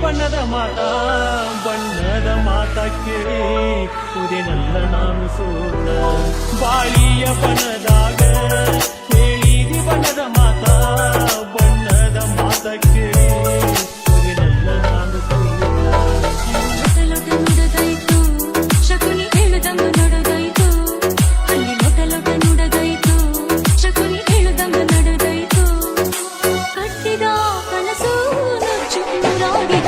ಬಣ್ಣದ ಮಾತ ಕೇಳಿ ಕುದಿನಲ್ಲ ನಾನು ಸೋತ ಬಾಳಿಯ ಬಣ್ಣದಾಗ ಹೇಳಿದಿ ಬಣ್ಣದ ಮಾತ ಕೇಳಿ ಕುದಿನಲ್ಲ ನಾನು ಸೋತ ಲೊಟ ನುಡದಾಯ್ತು ಶಕುನಿ ಹೇಳುದಮ್ಮ ನಡೆದಾಯ್ತು ಅಲ್ಲಿ ಲೊಟ ನುಡದಾಯ್ತು ಶಕುನಿ ಹೇಳುದಮ್ಮ ನಡೆದಾಯ್ತು ಕಟ್ಟಿದ ಕನಸು ನುಚ್ಚು ನೂರಾಗಿ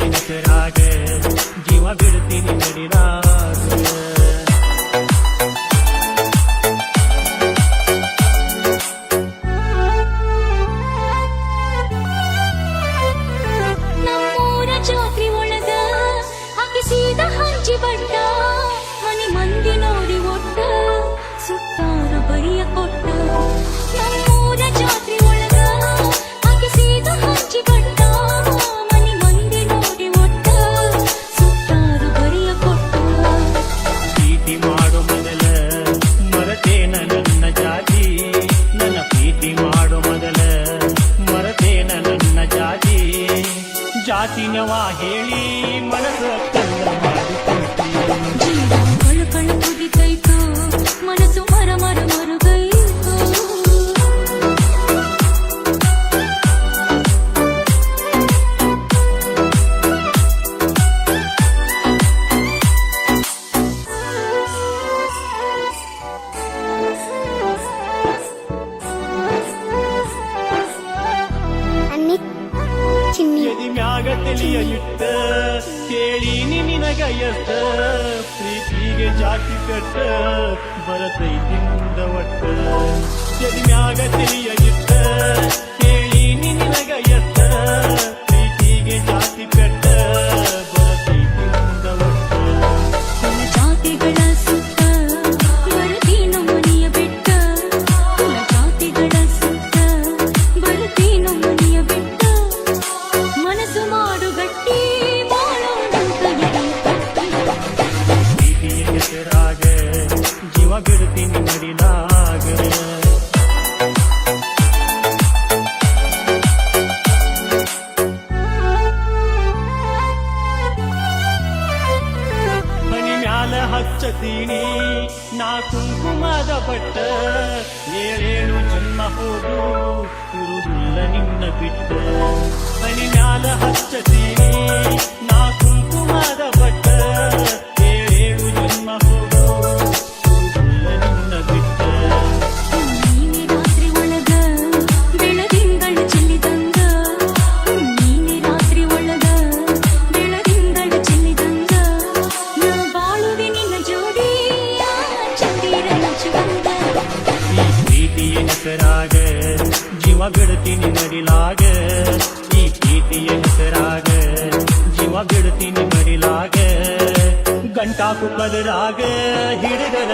ಹೆಸರಾಗ ಜೀವ ಬಿಡ್ತೀನಿ ನಡಿರಾಗ ನಮ್ಮೂರ ಜಾತ್ರೆ ಒಳಗ ಹಾಕಿಸಿದ ಹಂಚಿ ಬಟ್ಟ ಮನಿ ಮಂದಿ ನೋಡಿ ಒಟ್ಟ ಸುತ್ತಾರ ಬರಿಯ ಕೊಟ್ಟ ನಮ್ಮೂರ ಜಾತ್ರೆ ಒಳಗ ಹಾಕಿಸಿದ ಹಂಚಿ ಬಟ್ಟ ಮನಿ ಮಂದಿ ನೋಡಿ ಒಟ್ಟ ಸುತ್ತಾರ ಬರಿಯ ಕೊಟ್ಟ ಪ್ರೀತಿ ಮಾಡೋ ಮೊದಲ ಮರತೇನ ನನ್ನ ಜಾತಿ ನನ್ನ ಪ್ರೀತಿ ಮಾಡೋ ಮೊದಲ ಮರತೇನ ನನ್ನ ಜಾತಿನವ ಹೇಳಿ ಮನಸ್ಸ ಕಲ್ಲ ಮಾಡಿಕೊಂಡಿ ಜೀವ ಕಳು ಕುದಿತೈತು ಮನಸ್ಸು ಮರ ಮರುಗೈತು ಎದಿ ಮ್ಯಾಗ ತಿಳಿಯ ಇಟ್ಟ ಕೇಳೀನಿ ನಿನಗ ಎಷ್ಟ ಪ್ರೀತಿಗೆ ಜಾತಿ ಕಟ್ಟ ಬರತೈತಿ ಮುಂದ ಒಟ್ಟ ಎದಿ ಮ್ಯಾಗ ತಿಳಿಯ ಇಟ್ಟ ಕೇಳೀನಿ ನಿನಗ ಎಷ್ಟ ಪ್ರೀತಿಗೆ ಜಾತಿ ಕಟ್ಟ ಬರತೈತಿ ಮುಂದ ಒಟ್ಟ ಕುಲ ಜಾತಿಗಳ ಸುತ್ತ ಬರುತ್ತೀನು ಮನೆಯ ಬೆಟ್ಟ ಕುಲ ಜಾತಿಗಳ ಸುತ್ತ ಬರುತ್ತೀನು ಮನೆಯ ಬೆಟ್ಟ ಮನಸ್ಸು ಮಾಡು ಗಟ್ಟಿ ಬಾಳೋಣಂತ ಪ್ರೀತಿಯ ಹೆಸರಾಗ ಜೀವ ಬಿಡ್ತೀನಿ ನಡಿಲಾಗ ಮನಿ ಮ್ಯಾಲ ಹಚ್ಚತೀನಿ ನಾ ಕುಂಕುಮದ ಬಟ್ಟ ಏಳೇಳು ಜನ್ಮ ಹೋದು ಇರುವುದಿಲ್ಲ ನಿನ್ನ ಬಿಟ್ಟ ಮನಿ ಮ್ಯಾಲ ಹಚ್ಚತೀನಿ ನಾ ಕುಂಕುಮದ ಬಟ್ಟ ಏಳೇಳು ಜನ್ಮ ಹೋದು ಇರುವುದಿಲ್ಲ ನಿನ್ನ ಬಿಟ್ಟ ನೀನೆ ರಾತ್ರಿ ಒಳಗ ಬೆಳದಿಂಗಳು ಚೆಲ್ಲಿದಂಗ ನೀನೆ ರಾತ್ರಿ ಒಳಗ ಬೆಳದಿಂಗಳು ಚೆಲ್ಲಿದಂಗ ನಾ ಬಾಳುವೆ ನಿನ್ನ ಜೋಡಿ ಚಂದಿರ ನಚ್ಚುವಂಗ ಈ ಪ್ರೀತಿಯ ಹೆಸರಾಗ ಜೀವ ಬಿಡ್ತೀನಿ ನಡಿಲಾಗ ಈ ಪ್ರೀತಿಯ ಹೆಸರಾಗ ಜೀವ ಬಿಡ್ತೀನಿ ನಡಿಲಾಗ ಗಂಟಾಕು ಕದರಾಗ ಹಿಡಿದರ